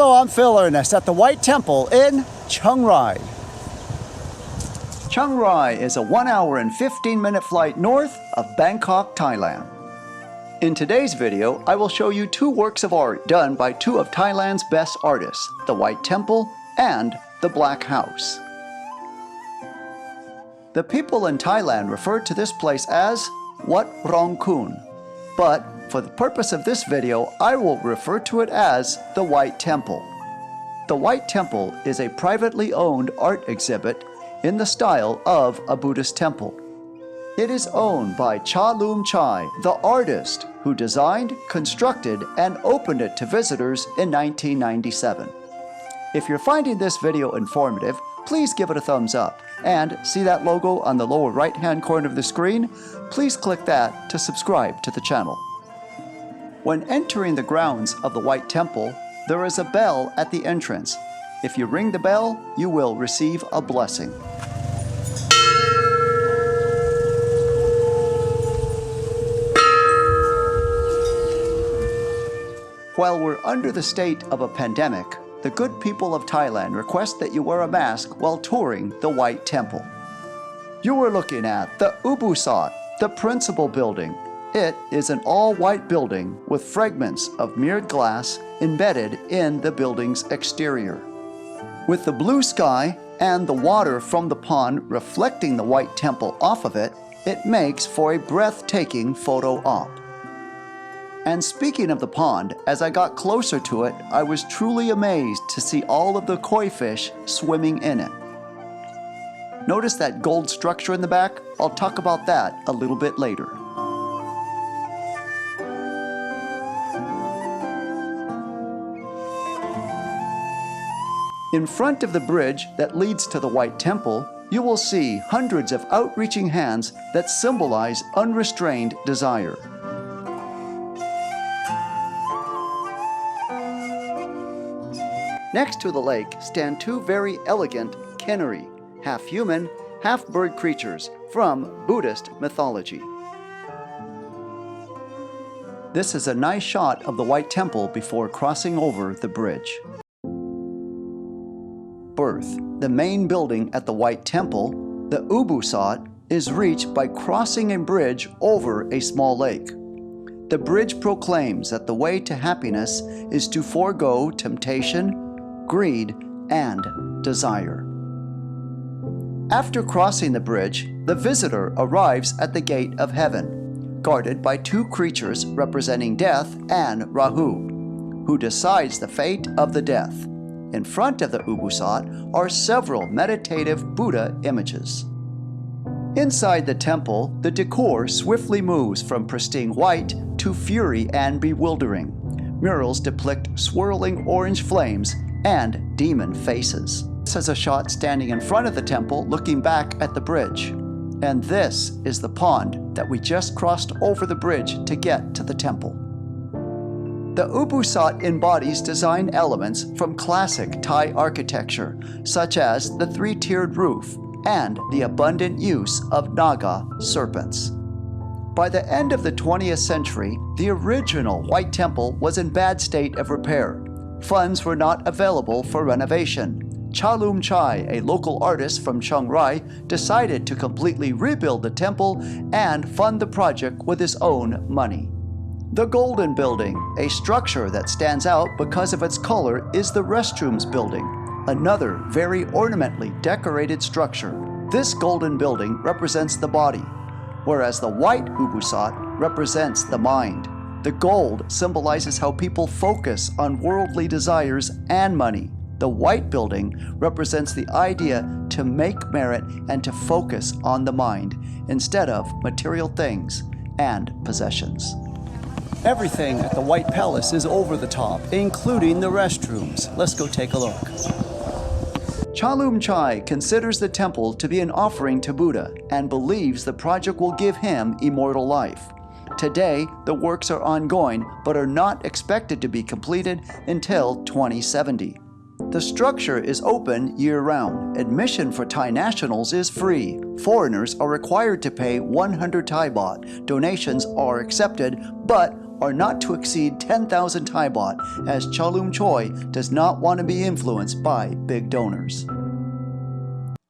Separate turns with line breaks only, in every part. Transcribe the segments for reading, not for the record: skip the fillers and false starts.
Hello, I'm Phil Ernest at the White Temple in Chiang Rai. Chiang Rai is a 1 hour and 15-minute flight north of Bangkok, Thailand. In today's video, I will show you two works of art done by two of Thailand's best artists, the White Temple and the Black House. The people in Thailand refer to this place as Wat Rong Kun, but for the purpose of this video, I will refer to it as the White Temple. The White Temple is a privately owned art exhibit in the style of a Buddhist temple. It is owned by Cha Loom Chai, the artist who designed, constructed, and opened it to visitors in 1997. If you're finding this video informative, please give it a thumbs up. And see that logo on the lower right-hand corner of the screen? Please click that to subscribe to the channel. When entering the grounds of the White Temple, there is a bell at the entrance. If you ring the bell, you will receive a blessing. While we're under the state of a pandemic, the good people of Thailand request that you wear a mask while touring the White Temple. You are looking at the Ubusat, the principal building. It is an all-white building with fragments of mirrored glass embedded in the building's exterior. With the blue sky and the water from the pond reflecting the White Temple off of it, it makes for a breathtaking photo op. And speaking of the pond, as I got closer to it, I was truly amazed to see all of the koi fish swimming in it. Notice that gold structure in the back? I'll talk about that a little bit later. In front of the bridge that leads to the White Temple, you will see hundreds of outreaching hands that symbolize unrestrained desire. Next to the lake stand two very elegant kinari, half human, half bird creatures from Buddhist mythology. This is a nice shot of the White Temple before crossing over the bridge. Birth, the main building at the White Temple, the Ubusat, is reached by crossing a bridge over a small lake. The bridge proclaims that the way to happiness is to forego temptation, greed, and desire. After crossing the bridge, the visitor arrives at the gate of heaven, guarded by two creatures representing death and Rahu, who decides the fate of the death. In front of the Ubusat are several meditative Buddha images. Inside the temple, the decor swiftly moves from pristine white to fury and bewildering. Murals depict swirling orange flames and demon faces. This is a shot standing in front of the temple looking back at the bridge. And this is the pond that we just crossed over the bridge to get to the temple. The Ubusat embodies design elements from classic Thai architecture, such as the three-tiered roof and the abundant use of Naga serpents. By the end of the 20th century, the original White Temple was in bad state of repair. Funds were not available for renovation. Cha Loom Chai, a local artist from Chiang Rai, decided to completely rebuild the temple and fund the project with his own money. The Golden Building, a structure that stands out because of its color, is the restrooms building, another very ornamentally decorated structure. This golden building represents the body, whereas the white Ubusat represents the mind. The gold symbolizes how people focus on worldly desires and money. The white building represents the idea to make merit and to focus on the mind instead of material things and possessions. Everything at the White Palace is over the top, including the restrooms. Let's go take a look. Cha Loom Chai considers the temple to be an offering to Buddha and believes the project will give him immortal life. Today, the works are ongoing but are not expected to be completed until 2070. The structure is open year-round. Admission for Thai nationals is free. Foreigners are required to pay 100 Thai baht. Donations are accepted, but are not to exceed 10,000 Thai baht, as Chalum Choi does not want to be influenced by big donors.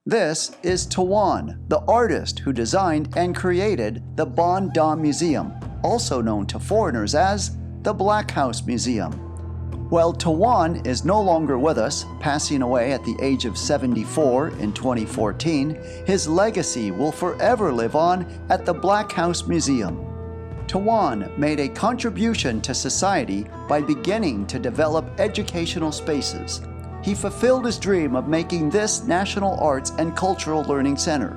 This is Tawan, the artist who designed and created the Bon Dam Museum, also known to foreigners as the Black House Museum. While Tawan is no longer with us, passing away at the age of 74 in 2014, his legacy will forever live on at the Black House Museum. Tawan made a contribution to society by beginning to develop educational spaces. He fulfilled his dream of making this National Arts and Cultural Learning Center.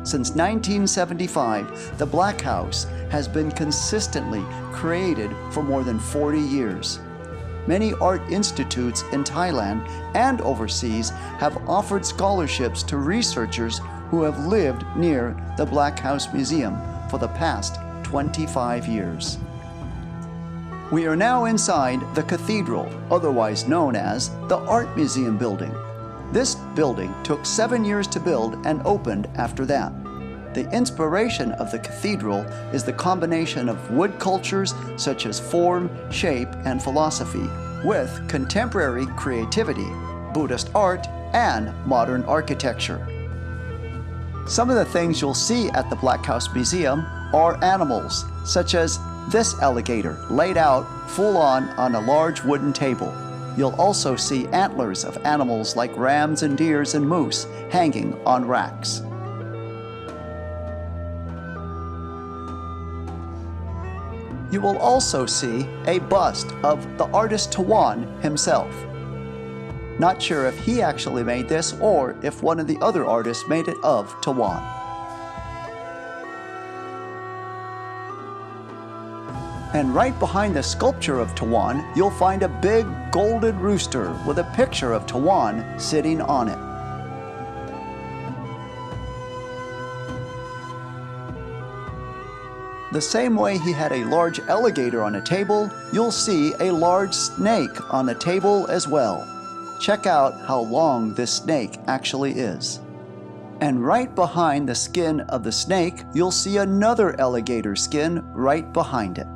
Since 1975, the Black House has been consistently created for more than 40 years. Many art institutes in Thailand and overseas have offered scholarships to researchers who have lived near the Black House Museum for the past 25 years. We are now inside the cathedral, otherwise known as the Art Museum building. This building took 7 years to build and opened after that. The inspiration of the cathedral is the combination of wood cultures such as form, shape, and philosophy, with contemporary creativity, Buddhist art, and modern architecture. Some of the things you'll see at the Black House Museum are animals, such as this alligator laid out full-on a large wooden table. You'll also see antlers of animals like rams and deers and moose hanging on racks. You will also see a bust of the artist Tawan himself. Not sure if he actually made this or if one of the other artists made it of Tawan. And right behind the sculpture of Tawan, you'll find a big golden rooster with a picture of Tawan sitting on it. The same way he had a large alligator on a table, you'll see a large snake on the table as well. Check out how long this snake actually is. And right behind the skin of the snake, you'll see another alligator skin right behind it.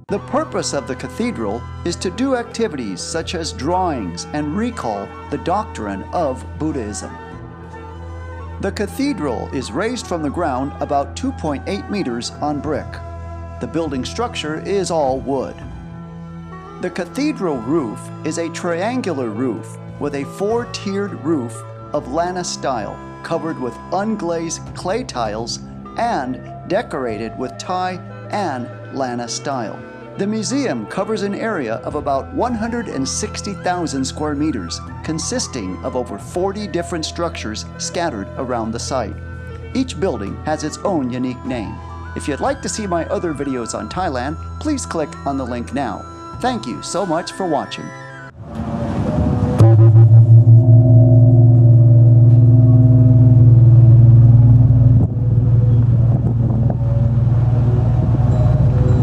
The purpose of the cathedral is to do activities such as drawings and recall the doctrine of Buddhism. The cathedral is raised from the ground about 2.8 meters on brick. The building structure is all wood. The cathedral roof is a triangular roof with a 4-tiered roof of Lana style, covered with unglazed clay tiles and decorated with Thai and Lana style. The museum covers an area of about 160,000 square meters, consisting of over 40 different structures scattered around the site. Each building has its own unique name. If you'd like to see my other videos on Thailand, please click on the link now. Thank you so much for watching.